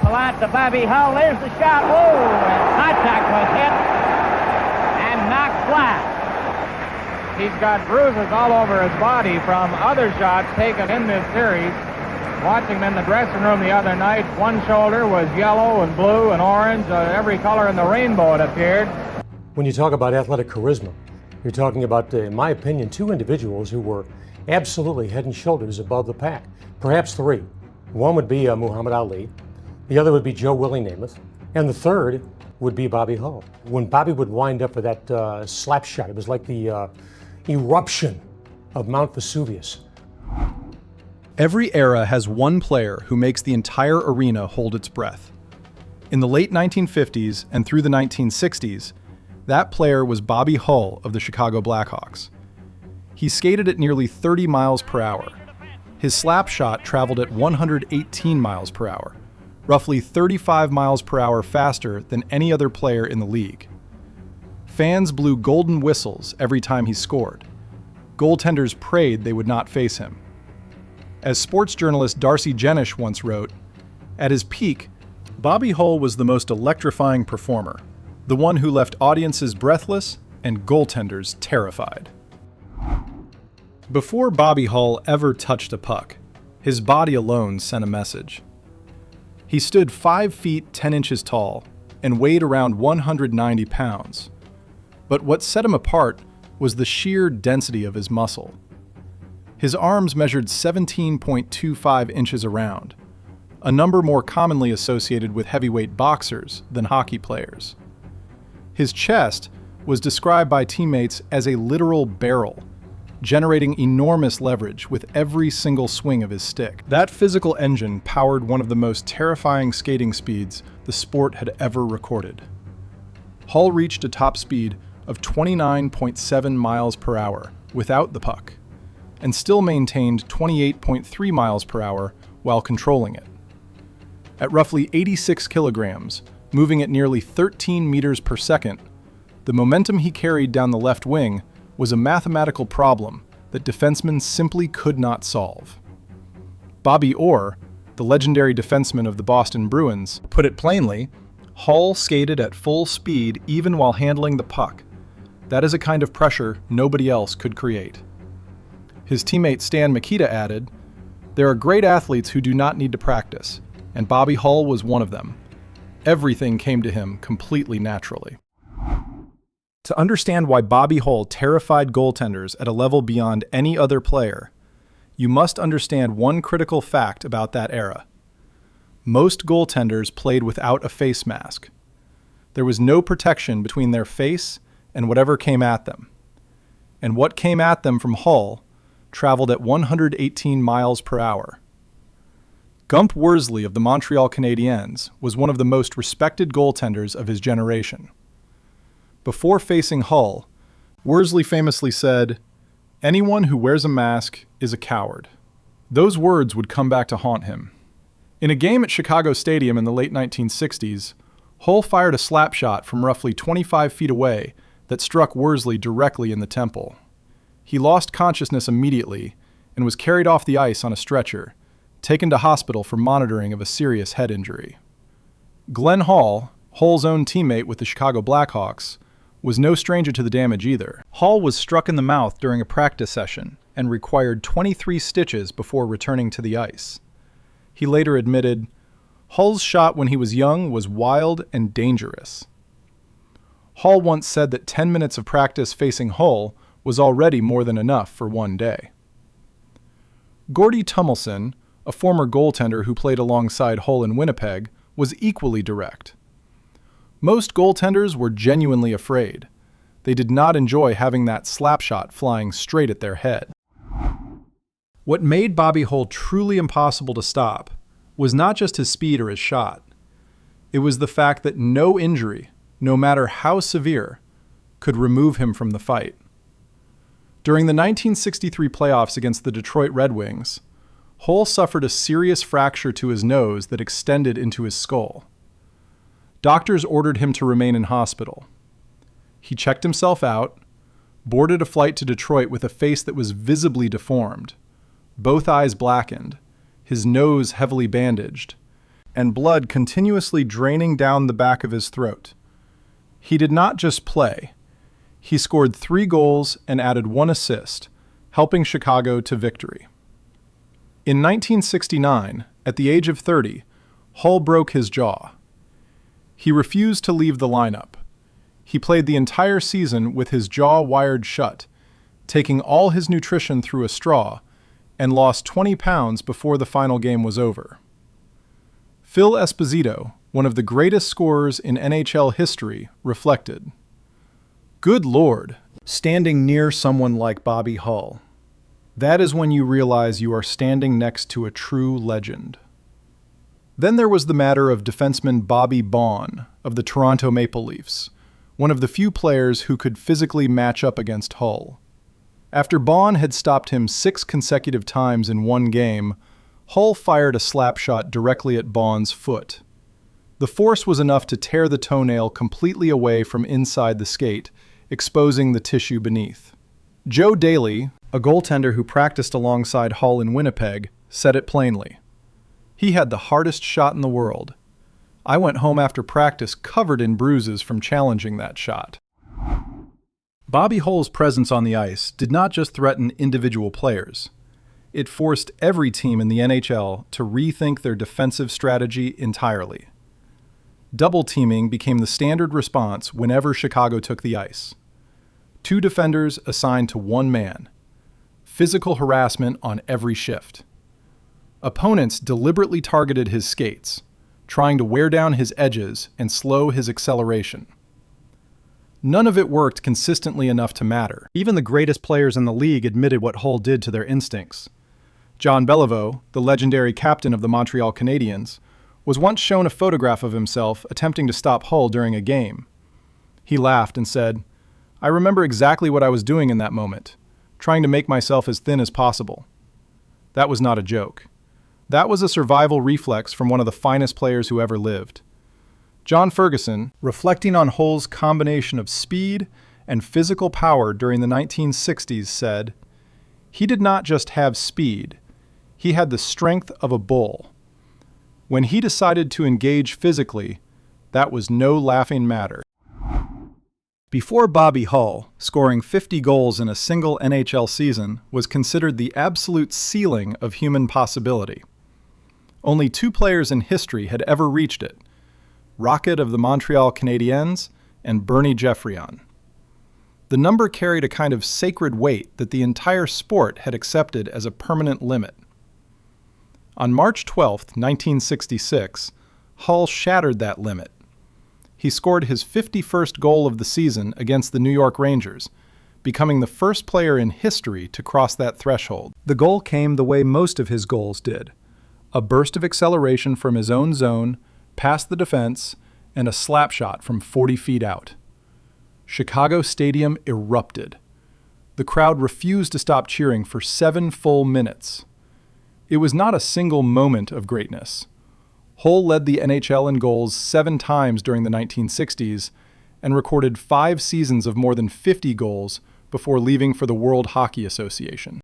lot to Bobby Hull. There's the shot. Whoa! And contact was hit and knocked flat. He's got bruises all over his body from other shots taken in this series. Watching him in the dressing room the other night, one shoulder was yellow and blue and orange, every color in the rainbow it appeared. When you talk about athletic charisma, you're talking about, in my opinion, two individuals who were absolutely head and shoulders above the pack. Perhaps three. One would be Muhammad Ali, the other would be Joe Willie Namath, and the third would be Bobby Hull. When Bobby would wind up for that slap shot, it was like the eruption of Mount Vesuvius. Every era has one player who makes the entire arena hold its breath. In the late 1950s and through the 1960s, that player was Bobby Hull of the Chicago Blackhawks. He skated at nearly 30 miles per hour. His slap shot traveled at 118 miles per hour, roughly 35 miles per hour faster than any other player in the league. Fans blew golden whistles every time he scored. Goaltenders prayed they would not face him. As sports journalist Darcy Jenish once wrote, at his peak, Bobby Hull was the most electrifying performer, the one who left audiences breathless and goaltenders terrified. Before Bobby Hull ever touched a puck, his body alone sent a message. He stood 5 feet 10 inches tall and weighed around 190 pounds. But what set him apart was the sheer density of his muscle. His arms measured 17.25 inches around, a number more commonly associated with heavyweight boxers than hockey players. His chest was described by teammates as a literal barrel, generating enormous leverage with every single swing of his stick. That physical engine powered one of the most terrifying skating speeds the sport had ever recorded. Hull reached a top speed of 29.7 miles per hour without the puck, and still maintained 28.3 miles per hour while controlling it. At roughly 86 kilograms, moving at nearly 13 meters per second, the momentum he carried down the left wing was a mathematical problem that defensemen simply could not solve. Bobby Orr, the legendary defenseman of the Boston Bruins, put it plainly, Hull skated at full speed even while handling the puck. That is a kind of pressure nobody else could create. His teammate Stan Mikita added, there are great athletes who do not need to practice, and Bobby Hull was one of them. Everything came to him completely naturally. To understand why Bobby Hull terrified goaltenders at a level beyond any other player, you must understand one critical fact about that era. Most goaltenders played without a face mask. There was no protection between their face and whatever came at them. And what came at them from Hull traveled at 118 miles per hour. Gump Worsley of the Montreal Canadiens was one of the most respected goaltenders of his generation. Before facing Hull, Worsley famously said, anyone who wears a mask is a coward. Those words would come back to haunt him. In a game at Chicago Stadium in the late 1960s, Hull fired a slap shot from roughly 25 feet away that struck Worsley directly in the temple. He lost consciousness immediately and was carried off the ice on a stretcher, taken to hospital for monitoring of a serious head injury. Glenn Hall, Hull's own teammate with the Chicago Blackhawks, was no stranger to the damage either. Hall was struck in the mouth during a practice session and required 23 stitches before returning to the ice. He later admitted, Hull's shot when he was young was wild and dangerous. Hall once said that 10 minutes of practice facing Hull was already more than enough for one day. Gordy Tummelson, a former goaltender who played alongside Hull in Winnipeg, was equally direct. Most goaltenders were genuinely afraid. They did not enjoy having that slap shot flying straight at their head. What made Bobby Hull truly impossible to stop was not just his speed or his shot. It was the fact that no injury, no matter how severe, could remove him from the fight. During the 1963 playoffs against the Detroit Red Wings, Hull suffered a serious fracture to his nose that extended into his skull. Doctors ordered him to remain in hospital. He checked himself out, boarded a flight to Detroit with a face that was visibly deformed, both eyes blackened, his nose heavily bandaged, and blood continuously draining down the back of his throat. He did not just play. He scored 3 goals and added 1 assist, helping Chicago to victory. In 1969, at the age of 30, Hull broke his jaw. He refused to leave the lineup. He played the entire season with his jaw wired shut, taking all his nutrition through a straw, and lost 20 pounds before the final game was over. Phil Esposito, one of the greatest scorers in NHL history, reflected, "Good Lord, standing near someone like Bobby Hull. That is when you realize you are standing next to a true legend." Then there was the matter of defenseman Bobby Baun of the Toronto Maple Leafs, one of the few players who could physically match up against Hull. After Baun had stopped him 6 consecutive times in one game, Hull fired a slapshot directly at Baun's foot. The force was enough to tear the toenail completely away from inside the skate, exposing the tissue beneath. Joe Daly, a goaltender who practiced alongside Hull in Winnipeg, said it plainly. "He had the hardest shot in the world. I went home after practice covered in bruises from challenging that shot." Bobby Hull's presence on the ice did not just threaten individual players. It forced every team in the NHL to rethink their defensive strategy entirely. Double teaming became the standard response whenever Chicago took the ice. 2 defenders assigned to 1 man. Physical harassment on every shift. Opponents deliberately targeted his skates, trying to wear down his edges and slow his acceleration. None of it worked consistently enough to matter. Even the greatest players in the league admitted what Hull did to their instincts. John Beliveau, the legendary captain of the Montreal Canadiens, was once shown a photograph of himself attempting to stop Hull during a game. He laughed and said, "I remember exactly what I was doing in that moment, trying to make myself as thin as possible." That was not a joke. That was a survival reflex from one of the finest players who ever lived. John Ferguson, reflecting on Hull's combination of speed and physical power during the 1960s, said, "He did not just have speed, he had the strength of a bull. When he decided to engage physically, that was no laughing matter." Before Bobby Hull, scoring 50 goals in a single NHL season was considered the absolute ceiling of human possibility. Only 2 players in history had ever reached it, Rocket of the Montreal Canadiens and Bernie Geoffrion. The number carried a kind of sacred weight that the entire sport had accepted as a permanent limit. On March 12, 1966, Hull shattered that limit. He scored his 51st goal of the season against the New York Rangers, becoming the first player in history to cross that threshold. The goal came the way most of his goals did: a burst of acceleration from his own zone, past the defense, and a slap shot from 40 feet out. Chicago Stadium erupted. The crowd refused to stop cheering for 7 full minutes. It was not a single moment of greatness. Hull led the NHL in goals 7 times during the 1960s and recorded 5 seasons of more than 50 goals before leaving for the World Hockey Association.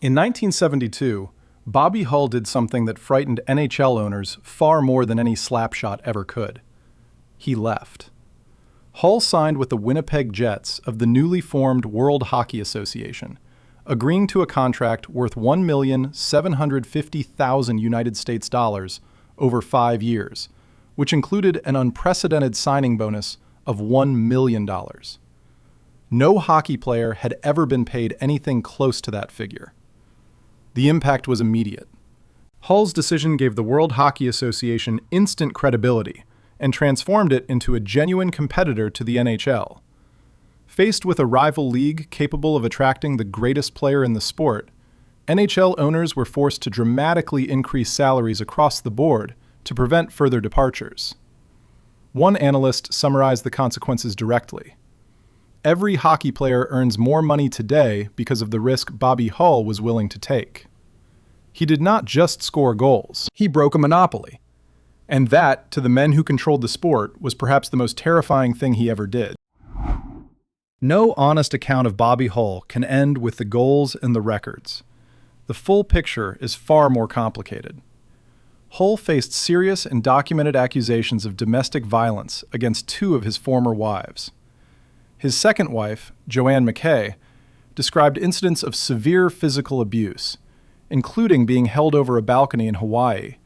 In 1972, Bobby Hull did something that frightened NHL owners far more than any slapshot ever could. He left. Hull signed with the Winnipeg Jets of the newly formed World Hockey Association, agreeing to a contract worth $1,750,000 United States dollars over 5 years, which included an unprecedented signing bonus of $1 million. No hockey player had ever been paid anything close to that figure. The impact was immediate. Hull's decision gave the World Hockey Association instant credibility and transformed it into a genuine competitor to the NHL. Faced with a rival league capable of attracting the greatest player in the sport, NHL owners were forced to dramatically increase salaries across the board to prevent further departures. One analyst summarized the consequences directly. Every hockey player earns more money today because of the risk Bobby Hull was willing to take. He did not just score goals, he broke a monopoly. And that, to the men who controlled the sport, was perhaps the most terrifying thing he ever did. No honest account of Bobby Hull can end with the goals and the records. The full picture is far more complicated. Hull faced serious and documented accusations of domestic violence against two of his former wives. His second wife, Joanne McKay, described incidents of severe physical abuse, including being held over a balcony in Hawaii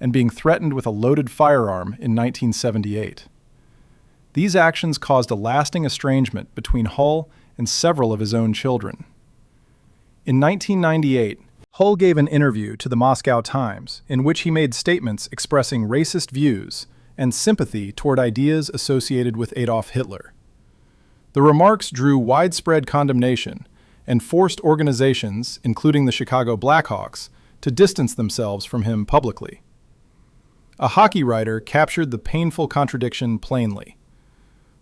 and being threatened with a loaded firearm in 1978. These actions caused a lasting estrangement between Hull and several of his own children. In 1998, Hull gave an interview to the Moscow Times in which he made statements expressing racist views and sympathy toward ideas associated with Adolf Hitler. The remarks drew widespread condemnation and forced organizations, including the Chicago Blackhawks, to distance themselves from him publicly. A hockey writer captured the painful contradiction plainly.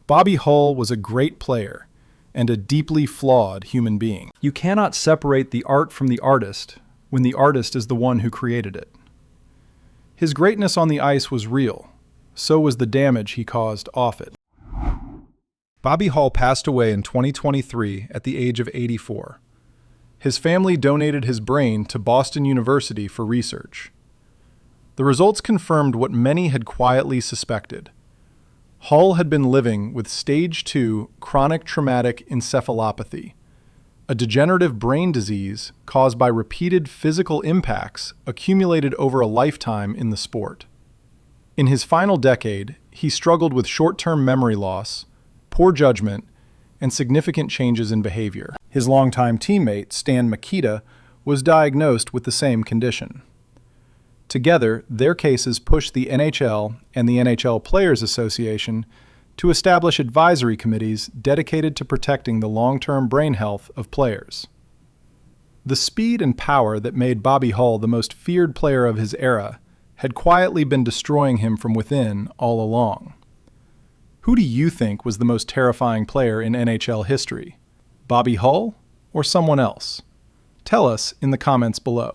Bobby Hull was a great player and a deeply flawed human being. You cannot separate the art from the artist when the artist is the one who created it. His greatness on the ice was real, so was the damage he caused off it. Bobby Hull passed away in 2023 at the age of 84. His family donated his brain to Boston University for research. The results confirmed what many had quietly suspected. Hull had been living with stage 2 chronic traumatic encephalopathy, a degenerative brain disease caused by repeated physical impacts accumulated over a lifetime in the sport. In his final decade, he struggled with short-term memory loss, poor judgment, and significant changes in behavior. His longtime teammate, Stan Mikita, was diagnosed with the same condition. Together, their cases pushed the NHL and the NHL Players Association to establish advisory committees dedicated to protecting the long-term brain health of players. The speed and power that made Bobby Hull the most feared player of his era had quietly been destroying him from within all along. Who do you think was the most terrifying player in NHL history? Bobby Hull or someone else? Tell us in the comments below.